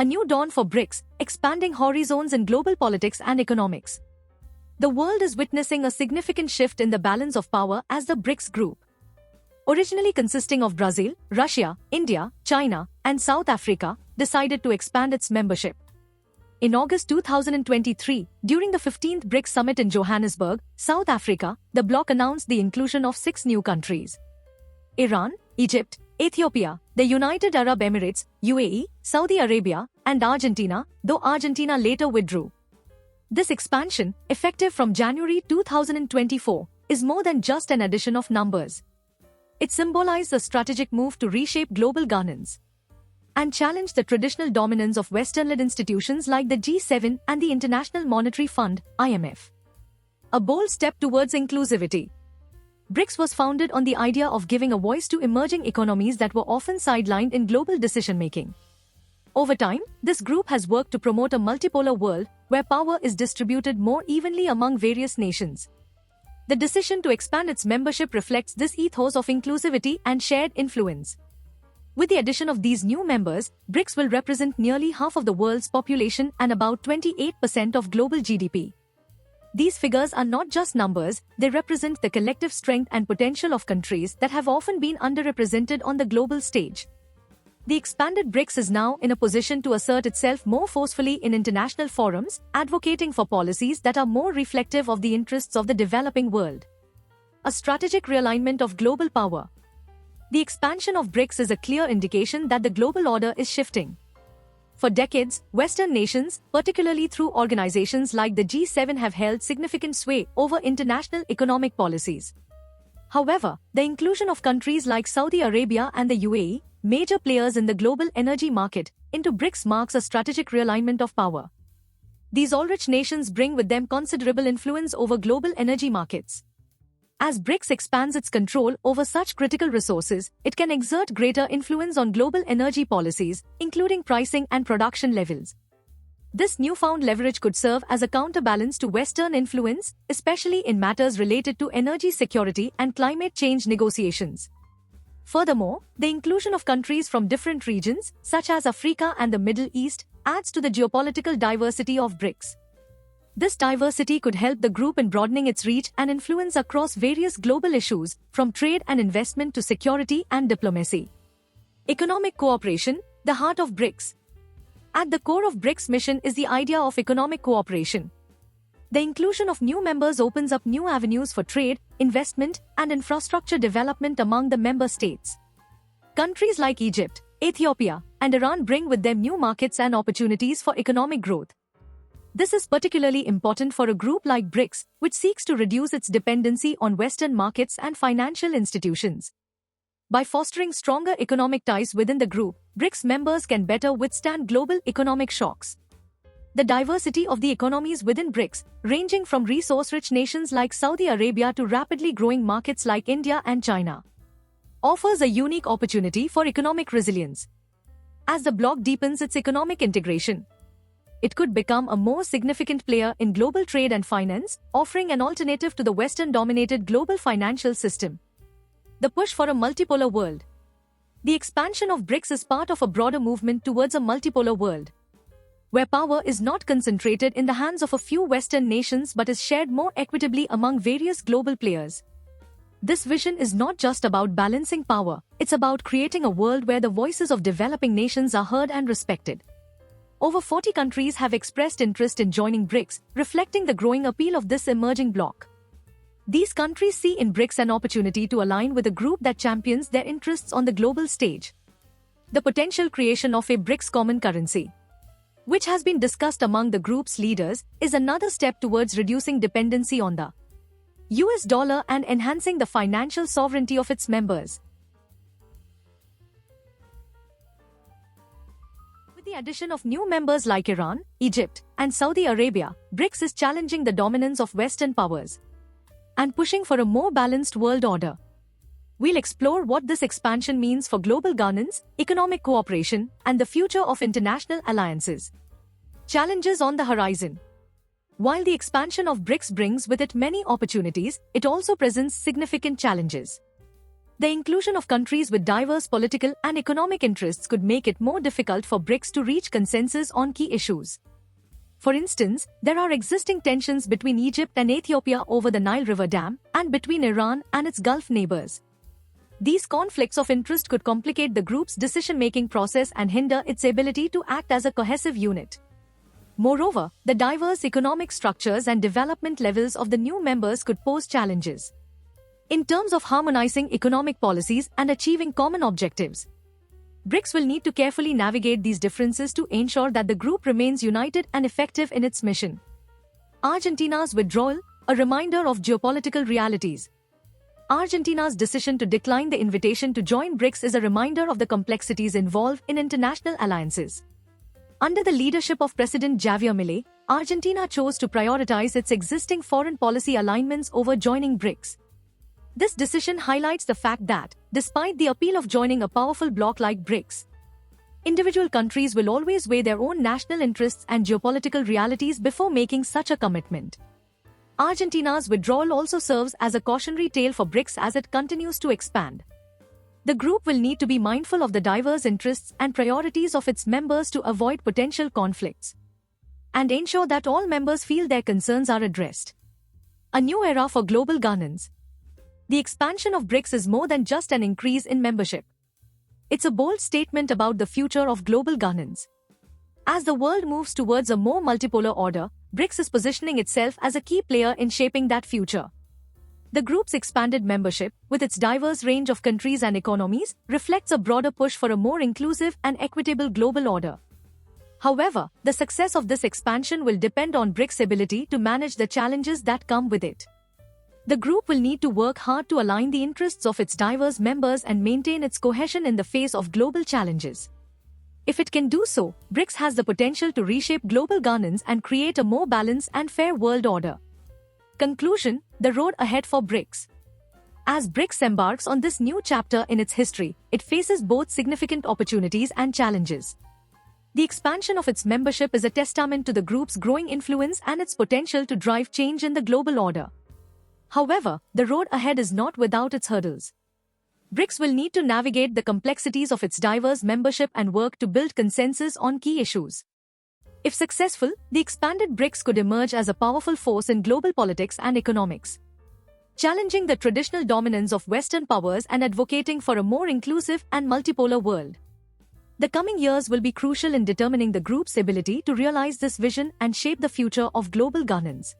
A new dawn for BRICS, expanding horizons in global politics and economics. The world is witnessing a significant shift in the balance of power as the BRICS group, originally consisting of Brazil, Russia, India, China, and South Africa, decided to expand its membership. In August 2023, during the 15th BRICS Summit in Johannesburg, South Africa, the bloc announced the inclusion of 6 new countries: Iran, Egypt, Ethiopia, the United Arab Emirates, UAE, Saudi Arabia, and Argentina, though Argentina later withdrew. This expansion, effective from January 2024, is more than just an addition of numbers. It symbolizes a strategic move to reshape global governance and challenge the traditional dominance of Western-led institutions like the G7 and the International Monetary Fund, IMF. A bold step towards inclusivity. BRICS was founded on the idea of giving a voice to emerging economies that were often sidelined in global decision-making. Over time, this group has worked to promote a multipolar world where power is distributed more evenly among various nations. The decision to expand its membership reflects this ethos of inclusivity and shared influence. With the addition of these new members, BRICS will represent nearly half of the world's population and about 28% of global GDP. These figures are not just numbers, they represent the collective strength and potential of countries that have often been underrepresented on the global stage. The expanded BRICS is now in a position to assert itself more forcefully in international forums, advocating for policies that are more reflective of the interests of the developing world. A strategic realignment of global power. The expansion of BRICS is a clear indication that the global order is shifting. For decades, Western nations, particularly through organizations like the G7, have held significant sway over international economic policies. However, the inclusion of countries like Saudi Arabia and the UAE, major players in the global energy market, into BRICS marks a strategic realignment of power. These oil-rich nations bring with them considerable influence over global energy markets. As BRICS expands its control over such critical resources, it can exert greater influence on global energy policies, including pricing and production levels. This newfound leverage could serve as a counterbalance to Western influence, especially in matters related to energy security and climate change negotiations. Furthermore, the inclusion of countries from different regions, such as Africa and the Middle East, adds to the geopolitical diversity of BRICS. This diversity could help the group in broadening its reach and influence across various global issues, from trade and investment to security and diplomacy. Economic cooperation, the heart of BRICS. At the core of BRICS' mission is the idea of economic cooperation. The inclusion of new members opens up new avenues for trade, investment, and infrastructure development among the member states. Countries like Egypt, Ethiopia, and Iran bring with them new markets and opportunities for economic growth. This is particularly important for a group like BRICS, which seeks to reduce its dependency on Western markets and financial institutions. By fostering stronger economic ties within the group, BRICS members can better withstand global economic shocks. The diversity of the economies within BRICS, ranging from resource-rich nations like Saudi Arabia to rapidly growing markets like India and China, offers a unique opportunity for economic resilience. As the bloc deepens its economic integration, it could become a more significant player in global trade and finance, offering an alternative to the Western-dominated global financial system. The push for a multipolar world. The expansion of BRICS is part of a broader movement towards a multipolar world, where power is not concentrated in the hands of a few Western nations but is shared more equitably among various global players. This vision is not just about balancing power, it's about creating a world where the voices of developing nations are heard and respected. Over 40 countries have expressed interest in joining BRICS, reflecting the growing appeal of this emerging bloc. These countries see in BRICS an opportunity to align with a group that champions their interests on the global stage. The potential creation of a BRICS common currency, which has been discussed among the group's leaders, is another step towards reducing dependency on the US dollar and enhancing the financial sovereignty of its members. With the addition of new members like Iran, Egypt, and Saudi Arabia, BRICS is challenging the dominance of Western powers and pushing for a more balanced world order. We'll explore what this expansion means for global governance, economic cooperation, and the future of international alliances. Challenges on the horizon. While the expansion of BRICS brings with it many opportunities, it also presents significant challenges. The inclusion of countries with diverse political and economic interests could make it more difficult for BRICS to reach consensus on key issues. For instance, there are existing tensions between Egypt and Ethiopia over the Nile River Dam, and between Iran and its Gulf neighbors. These conflicts of interest could complicate the group's decision-making process and hinder its ability to act as a cohesive unit. Moreover, the diverse economic structures and development levels of the new members could pose challenges in terms of harmonizing economic policies and achieving common objectives. BRICS will need to carefully navigate these differences to ensure that the group remains united and effective in its mission. Argentina's withdrawal, a reminder of geopolitical realities. Argentina's decision to decline the invitation to join BRICS is a reminder of the complexities involved in international alliances. Under the leadership of President Javier Milei, Argentina chose to prioritize its existing foreign policy alignments over joining BRICS. This decision highlights the fact that, despite the appeal of joining a powerful bloc like BRICS, individual countries will always weigh their own national interests and geopolitical realities before making such a commitment. Argentina's withdrawal also serves as a cautionary tale for BRICS as it continues to expand. The group will need to be mindful of the diverse interests and priorities of its members to avoid potential conflicts and ensure that all members feel their concerns are addressed. A new era for global governance. The expansion of BRICS is more than just an increase in membership. It's a bold statement about the future of global governance. As the world moves towards a more multipolar order, BRICS is positioning itself as a key player in shaping that future. The group's expanded membership, with its diverse range of countries and economies, reflects a broader push for a more inclusive and equitable global order. However, the success of this expansion will depend on BRICS' ability to manage the challenges that come with it. The group will need to work hard to align the interests of its diverse members and maintain its cohesion in the face of global challenges. If it can do so, BRICS has the potential to reshape global governance and create a more balanced and fair world order. Conclusion: the road ahead for BRICS. As BRICS embarks on this new chapter in its history, it faces both significant opportunities and challenges. The expansion of its membership is a testament to the group's growing influence and its potential to drive change in the global order. However, the road ahead is not without its hurdles. BRICS will need to navigate the complexities of its diverse membership and work to build consensus on key issues. If successful, the expanded BRICS could emerge as a powerful force in global politics and economics, challenging the traditional dominance of Western powers and advocating for a more inclusive and multipolar world. The coming years will be crucial in determining the group's ability to realize this vision and shape the future of global governance.